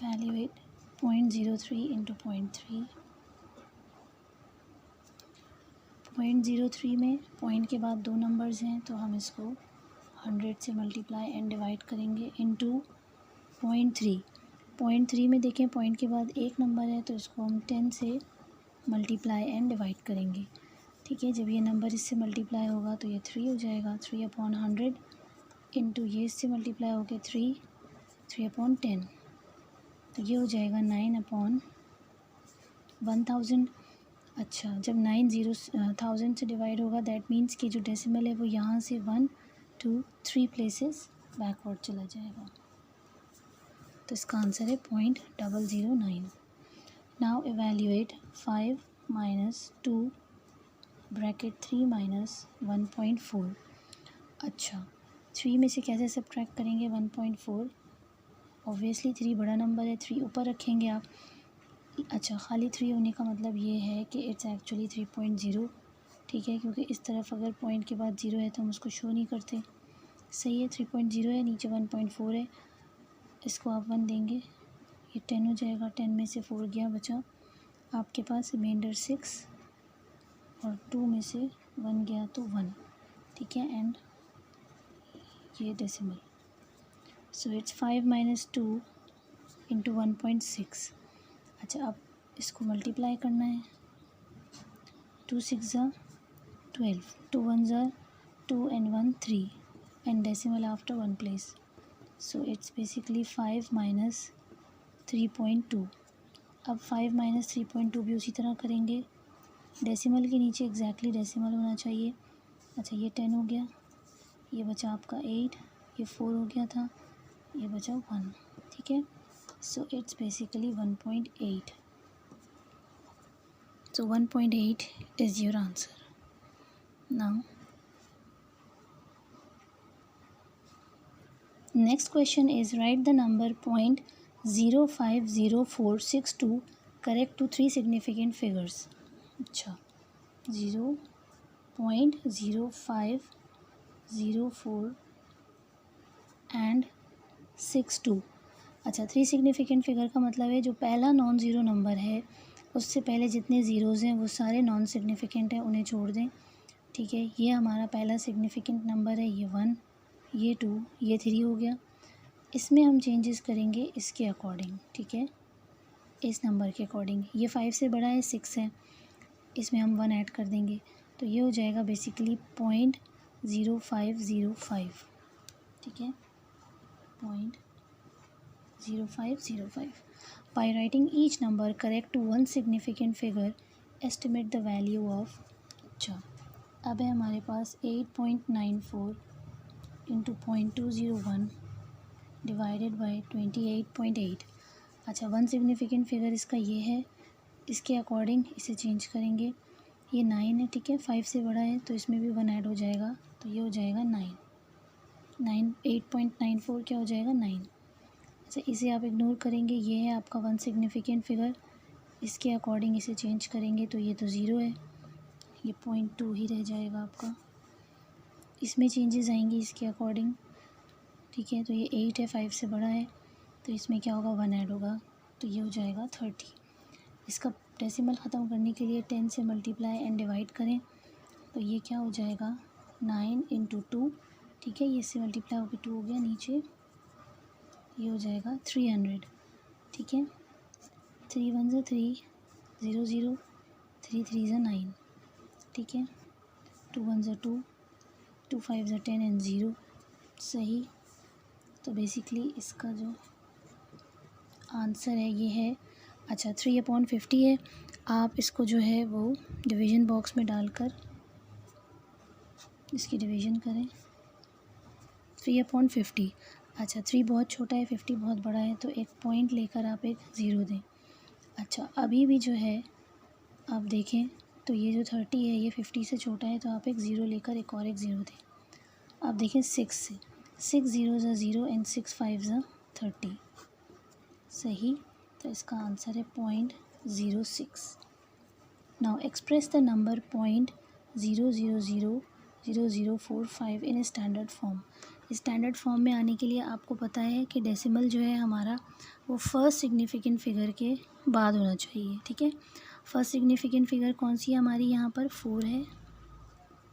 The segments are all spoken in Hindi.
evaluate 0.03 into 0.3. 0.03 में पॉइंट के बाद दो नंबर्स हैं तो हम इसको 100 से मल्टीप्लाई एंड डिवाइड करेंगे इनटू 0.3. 0.3 में देखें पॉइंट के बाद एक नंबर है तो इसको हम 10 से मल्टीप्लाई एंड डिवाइड करेंगे. ठीक है, जब ये नंबर इससे मल्टीप्लाई होगा तो ये 3 हो जाएगा. 3/100 इंटू ये इससे मल्टीप्लाई हो गया 3/10, तो ये हो जाएगा 9/1000. अच्छा, जब 9 1000 से डिवाइड होगा दैट मीन्स कि जो डेसिमल है वो यहाँ से 1 2 3 प्लेसेस बैकवर्ड चला जाएगा. तो इसका आंसर है 0.009. Now evaluate 5 minus 2 bracket 3 minus 1.4. अच्छा, 3 में से कैसे सब्ट्रैक्ट करेंगे 1.4. ऑब्वियसली 3 बड़ा नंबर है, 3 ऊपर रखेंगे आप. अच्छा, खाली 3 होने का मतलब ये है कि इट्स एक्चुअली 3.0. ठीक है, क्योंकि इस तरफ अगर पॉइंट के बाद 0 है तो हम उसको शो नहीं करते. सही है, 3.0 है, नीचे 1.4 है, इसको आप 1 देंगे, ये 10 हो जाएगा. 10 में से 4 गया, बचा आपके पास रिमाइंडर 6 और 2 में से 1 गया तो 1. ठीक है, एंड ये decimal. So it's 5 minus 2 into 1.6. अच्छा, अब इसको मल्टीप्लाई करना है. 2 6 ज़ा 12, 2 1 ज़ा 2 and 1 3 and decimal after 1 place. So it's basically 5 minus 3.2. अब 5 माइनस 3.2 भी उसी तरह करेंगे. डेसिमल के नीचे एग्जैक्टली डेसिमल होना चाहिए. अच्छा, ये 10 हो गया, ये बचा आपका 8, ये 4 हो गया था, ये बचा 1. ठीक है, so it's basically 1.8. So 1.8 is your answer. Now next question is write the number 0.050462 correct to 3 significant figures. अच्छा, 0.0504 and 62. अच्छा, 3 सिग्निफिकेंट फिगर का मतलब है जो पहला नॉन ज़ीरो नंबर है उससे पहले जितने ज़ीरोज़ हैं वो सारे नॉन सिग्निफिकेंट हैं, उन्हें छोड़ दें. ठीक है, ये हमारा पहला सिग्निफिकेंट नंबर है, ये 1, ये 2, ये 3 हो गया. इसमें हम चेंजेस करेंगे इसके अकॉर्डिंग. ठीक है, इस नंबर के अकॉर्डिंग. ये 5 से बड़ा है, 6 है, इसमें हम 1 ऐड कर देंगे तो ये हो जाएगा बेसिकली 0.0505. ठीक है, 0.0505. By writing each number correct to one significant figure, estimate the value of. अच्छा, अब है हमारे पास 8.94 इंटू 0.201 डिवाइडेड बाई 28.8. अच्छा, वन सिग्निफिकेंट फिगर इसका ये है, इसके अकॉर्डिंग इसे चेंज करेंगे. ये 9 है. ठीक है, 5 से बड़ा है तो इसमें भी 1 ऐड हो जाएगा तो ये हो जाएगा 9. 8.94 क्या हो जाएगा 9. अच्छा, इसे आप इग्नोर करेंगे, ये है आपका वन सिग्निफिकेंट फिगर, इसके अकॉर्डिंग इसे चेंज करेंगे तो ये तो 0 है, ये 0.2 ही रह जाएगा आपका. इसमें चेंजेस आएंगे इसके अकॉर्डिंग. ठीक है, तो ये 8 है, 5 से बड़ा है तो इसमें क्या होगा 1 ऐड होगा तो ये हो जाएगा 30. इसका डेसिमल ख़त्म करने के लिए 10 से मल्टीप्लाई एंड डिवाइड करें तो ये क्या हो जाएगा 9 इंटू 2. ठीक है, ये इससे मल्टीप्लाई होकर 2 हो गया, नीचे ये हो जाएगा 300. ठीक है, 3 1 ज़ा 3 0 0 3 3 ज़ा 9. ठीक है, 2 1 ज़ा 2 2 5 ज़ा 10 एंड 0. सही. तो बेसिकली इसका जो आंसर है ये है. अच्छा, 3/50 है. आप इसको जो है वो डिवीज़न बॉक्स में डालकर इसकी डिवीज़न करें. 3/50. अच्छा, 3 बहुत छोटा है, 50 बहुत बड़ा है, तो एक पॉइंट लेकर आप एक ज़ीरो दें. अच्छा, अभी भी जो है आप देखें तो ये जो 30 है ये 50 से छोटा है तो आप एक ज़ीरो लेकर एक और एक ज़ीरो दें. आप देखें 6 से 6 0 ज़ा 0 एंड 6 5 ज़ा 30. सही. तो इसका आंसर है 0.06. Now express the number 0.000045 in standard form. Standard form में आने के लिए आपको पता है कि डेसिमल जो है हमारा वो फर्स्ट सिग्निफिकेंट फिगर के बाद होना चाहिए, ठीक है। फर्स्ट सिग्निफिकेंट फिगर कौन सी है हमारी, यहाँ पर 4 है,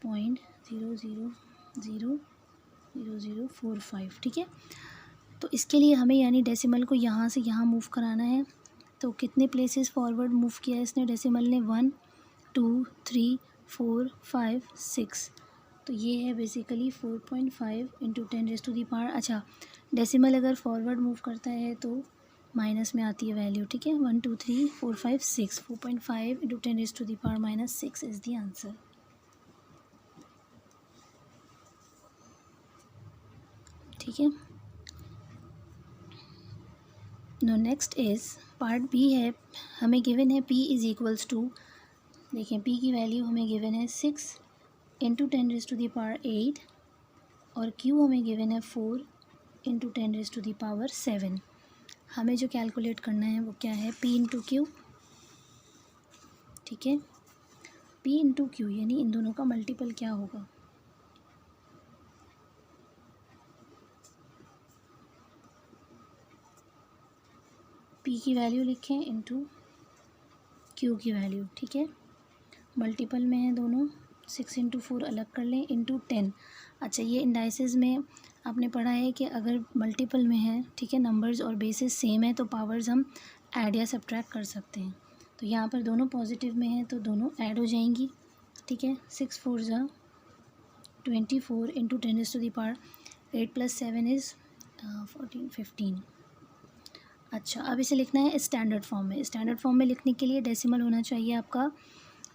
0.000045, ठीक है। तो इसके लिए हमें यानी डेसिमल को यहाँ से यहाँ मूव कराना है। तो कितने प्लेसेस फॉरवर्ड मूव किया है इसने डेसिमल ने, 1 2 3 4 5 6। तो ये है बेसिकली 4.5 इंटू 10⁻⁴। अच्छा, डेसिमल अगर फॉरवर्ड मूव करता है तो माइनस में आती है वैल्यू, ठीक है। 1 2 3 4 5 6, 4.5 इंटू 10⁻⁻6 इज़ द आंसर, ठीक है। No next is part B है, हमें गिवन है p इज़ इक्वल्स टू, देखें p की वैल्यू हमें गिवन है 6 इंटू 10⁸ और q हमें गिवन है 4 इंटू 10⁻⁷। हमें जो कैलकुलेट करना है वो क्या है, p इंटू क्यू, ठीक है। p इंटू क्यू यानी इन दोनों का मल्टीपल क्या होगा, p की वैल्यू लिखें इंटू q की वैल्यू, ठीक है। मल्टीपल में है दोनों, 6 इंटू 4 अलग कर लें, इंटू 10। अच्छा, ये इंडाइसिस में आपने पढ़ा है कि अगर मल्टीपल में है, ठीक है, नंबर्स और बेसिस सेम है तो पावर्स हम ऐड या सब्ट्रैक्ट कर सकते हैं। तो यहाँ पर दोनों पॉजिटिव में है तो दोनों ऐड हो जाएंगी, ठीक है। 6 4 ज़ा 24 इंटू 10⁸8 + 7 इज़ 14 15। अच्छा, अब इसे लिखना है स्टैंडर्ड फॉर्म में। स्टैंडर्ड फॉर्म में लिखने के लिए डेसिमल होना चाहिए आपका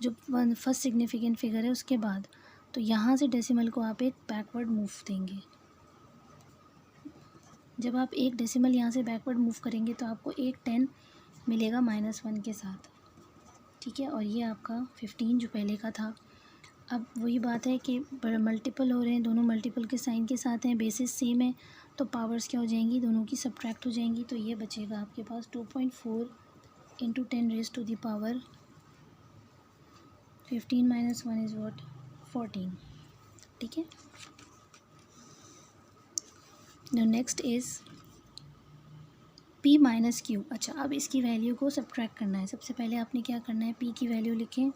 जो फर्स्ट सिग्निफिकेंट फिगर है उसके बाद। तो यहाँ से डेसिमल को आप एक बैकवर्ड मूव देंगे। जब आप एक डेसिमल यहाँ से बैकवर्ड मूव करेंगे तो आपको एक 10 मिलेगा -1 के साथ, ठीक है। और ये आपका 15 जो पहले का था। अब वही बात है कि मल्टीपल हो रहे हैं, दोनों मल्टीपल के साइन के साथ हैं, बेसिस सेम है तो पावर्स क्या हो जाएंगी, दोनों की सब्ट्रैक्ट हो जाएंगी। तो ये बचेगा आपके पास 2.4 इंटू 10⁻⁴ 15 - 1 इज़ व्हाट, 14, ठीक है। Next is p minus Q. अच्छा, अब इसकी वैल्यू को सब्ट्रैक्ट करना है। सबसे पहले आपने क्या करना है, p की वैल्यू लिखें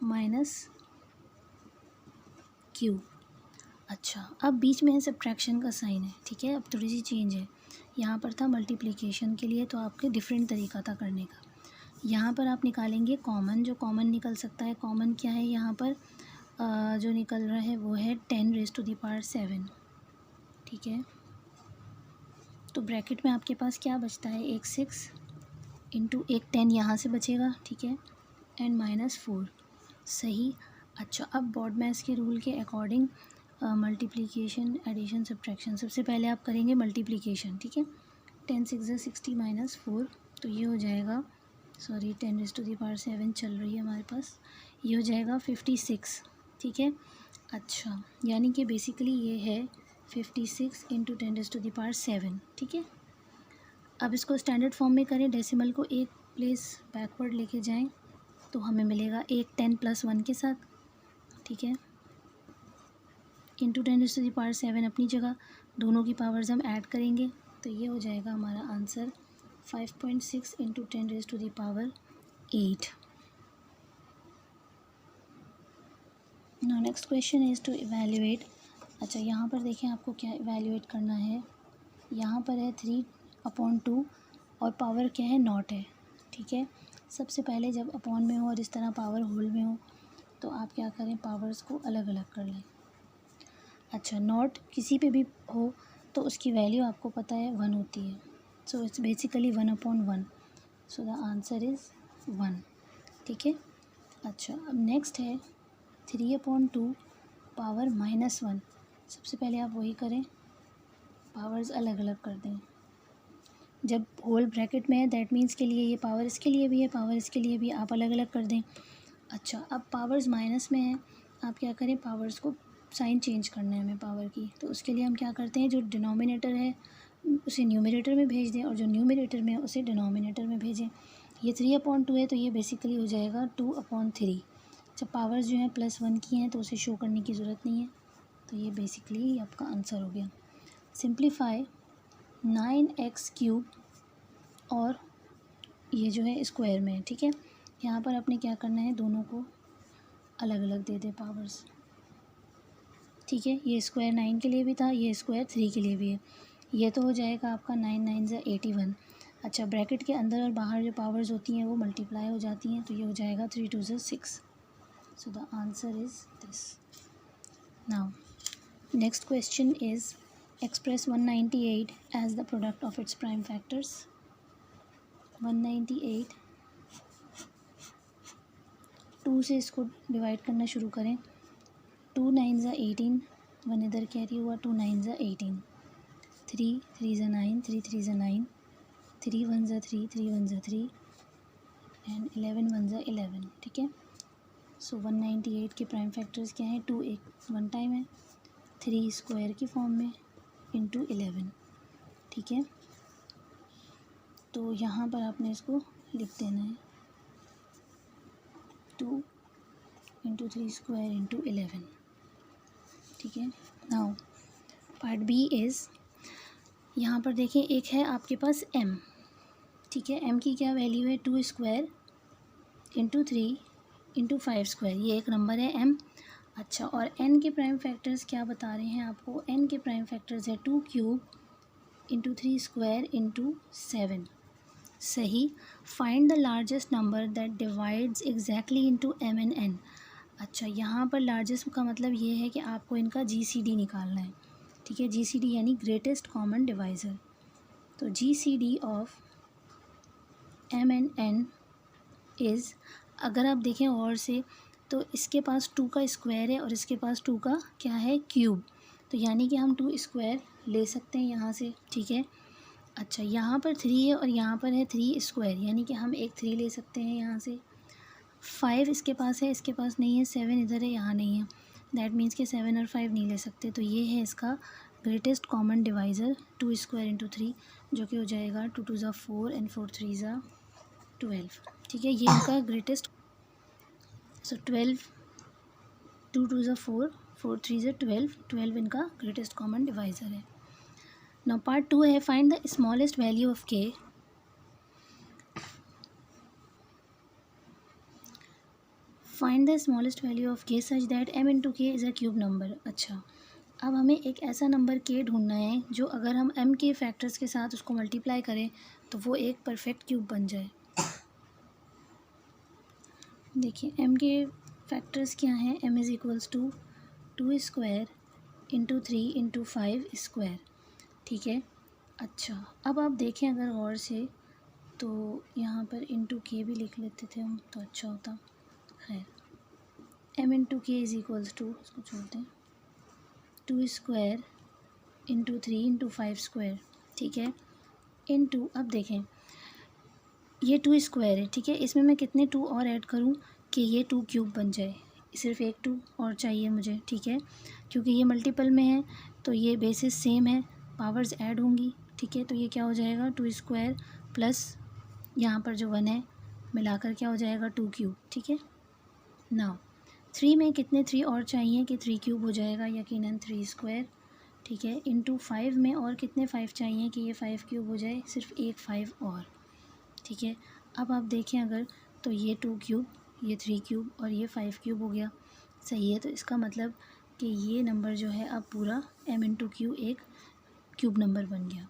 माइनस q। अच्छा, अब बीच में है सब्ट्रैक्शन का साइन है, ठीक है। अब थोड़ी सी चेंज है, यहाँ पर था मल्टीप्लिकेशन के लिए तो आपके डिफरेंट तरीका था करने का। यहाँ पर आप निकालेंगे कॉमन, जो कॉमन निकल सकता है। कॉमन क्या है यहाँ पर, जो निकल रहा है वो है 10⁻⁷, ठीक है। तो ब्रैकेट में आपके पास क्या बचता है, एक 6 इंटू एक 10 यहाँ से बचेगा, ठीक है, एंड -4, सही। अच्छा, अब बॉड मैथ्स के रूल के अकॉर्डिंग मल्टीप्लिकेशन, एडिशन, सब्ट्रैक्शन, सबसे पहले आप करेंगे मल्टीप्लिकेशन, ठीक है। 10 6 ज़ा 60 -4, तो ये हो जाएगा, सॉरी 10⁻⁷ चल रही है हमारे पास, ये हो जाएगा 56, ठीक है। अच्छा, यानी कि बेसिकली ये है 56 इंटू 10⁻⁷, ठीक है। अब इसको स्टैंडर्ड फॉर्म में करें, डेसिमल को एक प्लेस बैकवर्ड लेके जाएं तो हमें मिलेगा एक 10 + 1 के साथ, ठीक है, इंटू 10⁻⁷ अपनी जगह, दोनों की पावर्स हम ऐड करेंगे तो ये हो जाएगा हमारा answer 5.6 into 10⁸8। Now next question is to evaluate. अच्छा, यहाँ पर देखें आपको क्या इवैल्यूएट करना है। यहाँ पर है 3/2 और पावर क्या है, नॉट है, ठीक है। सबसे पहले जब अपॉन में हो और इस तरह पावर होल में हो तो आप क्या करें, पावर्स को अलग अलग कर लें। अच्छा, नॉट किसी पे भी हो तो उसकी वैल्यू आपको पता है 1 होती है, so it's basically 1/1, so the answer is 1, ठीक है। अच्छा, अब नेक्स्ट है 3/2 पावर -1। सबसे पहले आप वही करें, पावर्स अलग अलग कर दें। जब होल ब्रैकेट में है दैट मीन्स के लिए ये पावर इसके लिए भी है, पावर इसके लिए भी, आप अलग अलग कर दें। अच्छा, अब पावर्स माइनस में है, आप क्या करें, पावर्स को साइन चेंज करना है हमें पावर की, तो उसके लिए हम क्या करते हैं, जो डिनोमिनेटर है उसे न्यूमरेटर में भेज दें और जो न्यूमरेटर में है उसे डिनोमिनेटर में भेजें। ये 3/2 है तो ये बेसिकली हो जाएगा 2/3। जब पावर्स जो हैं +1 की हैं तो उसे शो करने की ज़रूरत नहीं है। तो ये बेसिकली आपका आंसर हो गया। सिंप्लीफाई 9x³ और ये जो है स्क्वायर में है, ठीक है। यहाँ पर आपने क्या करना है, दोनों को अलग अलग दे दे पावर्स, ठीक है। ये स्क्वायर 9 के लिए भी था, ये स्क्वायर 3 के लिए भी है। ये तो हो जाएगा आपका 9 9 ज़ा 81। अच्छा, ब्रैकेट के अंदर और बाहर जो पावर्स होती हैं वो मल्टीप्लाई हो जाती हैं, तो ये हो जाएगा 3 2 ज़ा 6। So the answer is this. Now next question is express 198 as the product of its prime factors. 198 2 से इसको डिवाइड करना शुरू करें। 2 9 ज़ा 18, 1 इधर कैरी हुआ, 2 9 ज़ा 18, 3 3 ज़ा 9, 3 3 ज़ा 9, 3 1 ज़ा 3, 3 1 ज़ा 3 एंड 11 1 ज़ा 11, ठीक है। सो 198 के प्राइम फैक्टर्स क्या हैं, 2 एक वन टाइम है, 3 स्क्वायर की फॉर्म में इंटू 11, ठीक है। तो यहाँ पर आपने इसको लिख देना है 2 इंटू 3 स्क्वायर इंटू 11, ठीक है। नाउ पार्ट बी इज़, यहाँ पर देखें एक है आपके पास m, ठीक है। m की क्या वैल्यू है, 2 स्क्वायर इंटू 3 इंटू 5 स्क्वायर, ये एक नंबर है m। अच्छा, और n के प्राइम फैक्टर्स क्या बता रहे हैं आपको, n के प्राइम फैक्टर्स है 2 क्यूब इंटू 3 स्क्वायर इंटू 7। सही। Find the largest number that divides exactly into m and n। अच्छा, यहाँ पर लार्जेस्ट का मतलब ये है कि आपको इनका GCD निकालना है, ठीक है। GCD यानी ग्रेटेस्ट कॉमन डिवाइज़र। तो GCD of m and n is, अगर आप देखें और से तो इसके पास 2 का स्क्वायर है और इसके पास 2 का क्या है, क्यूब। तो यानी कि हम 2 स्क्वायर ले सकते हैं यहाँ से, ठीक है। अच्छा, यहाँ पर 3 है और यहाँ पर है 3 स्क्वायर, यानी कि हम एक 3 ले सकते हैं यहाँ से। 5 इसके पास है, इसके पास नहीं है, 7 इधर है, यहाँ नहीं है। दैट मीन्स कि 7 और 5 नहीं ले सकते। तो ये है इसका greatest common divisor 2 square into 3, जो कि हो जाएगा 2 2 ज़ा 4 एंड 4 3 ज़ा 12, ठीक है। ये इनका ग्रेटेस्ट, सो 12, 2 2 ज़ा 4, 4 3 ज़ा 12, 12 इनका ग्रेटेस्ट कॉमन डिवाइज़र है। नाउ पार्ट 2 है, find the smallest value of k। Find the smallest value of k such that m into k is a cube number. अच्छा, अब हमें एक ऐसा नंबर k ढूंढना है जो अगर हम m के फैक्टर्स के साथ उसको मल्टीप्लाई करें तो वो एक परफेक्ट क्यूब बन जाए। देखिए m के फैक्टर्स क्या हैं, m is equals to 2 square into 3 into 5 square, ठीक है। अच्छा, अब आप देखें अगर गौर से तो यहाँ पर इंटू के भी लिख लेते थे हम तो अच्छा होता। खैर, m इंटू के इज़ इक्वल्स टू, इसको छोड़ते हैं, 2 स्क्वायर इंटू 3 इंटू 5 स्क्वायर, ठीक है, इंटू, अब देखें ये 2 स्क्वायर है, ठीक है। इसमें मैं कितने 2 और ऐड करूँ कि ये 2 क्यूब बन जाए, सिर्फ एक 2 और चाहिए मुझे, ठीक है। क्योंकि ये मल्टीपल में है तो ये बेसिस सेम है, पावर्स ऐड होंगी, ठीक है। तो ये क्या हो जाएगा, 2 स्क्वायर प्लस यहाँ पर जो 1 है मिलाकर क्या हो जाएगा 2 क्यूब, ठीक है। नाउ 3 में कितने 3 और चाहिए कि 3 क्यूब हो जाएगा, यकीनन 3 स्क्वायर, ठीक है, इंटू 5 में और कितने 5 चाहिए कि ये 5 क्यूब हो जाए, सिर्फ एक 5 और, ठीक है। अब आप देखें अगर तो ये 2 क्यूब, ये 3 क्यूब और ये 5 क्यूब हो गया, सही है। तो इसका मतलब कि ये नंबर जो है अब पूरा m इंटू क्यू एक क्यूब नंबर बन गया।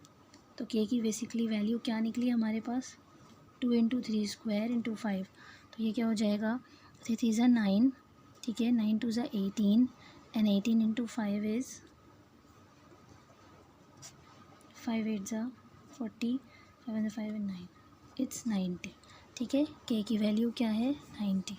तो k की बेसिकली वैल्यू क्या निकली हमारे पास, 2 इंटू 3 स्क्वायर इंटू 5, तो ये क्या हो जाएगा, 3 3 ज़ा 9, ठीक है, 9 2 ज़ा 18 एंड 18 इंटू 5 इज़ 5 8 ज़ा 40, 5 5 एंड 9, इट्स 90, ठीक है। k की वैल्यू क्या है, 90।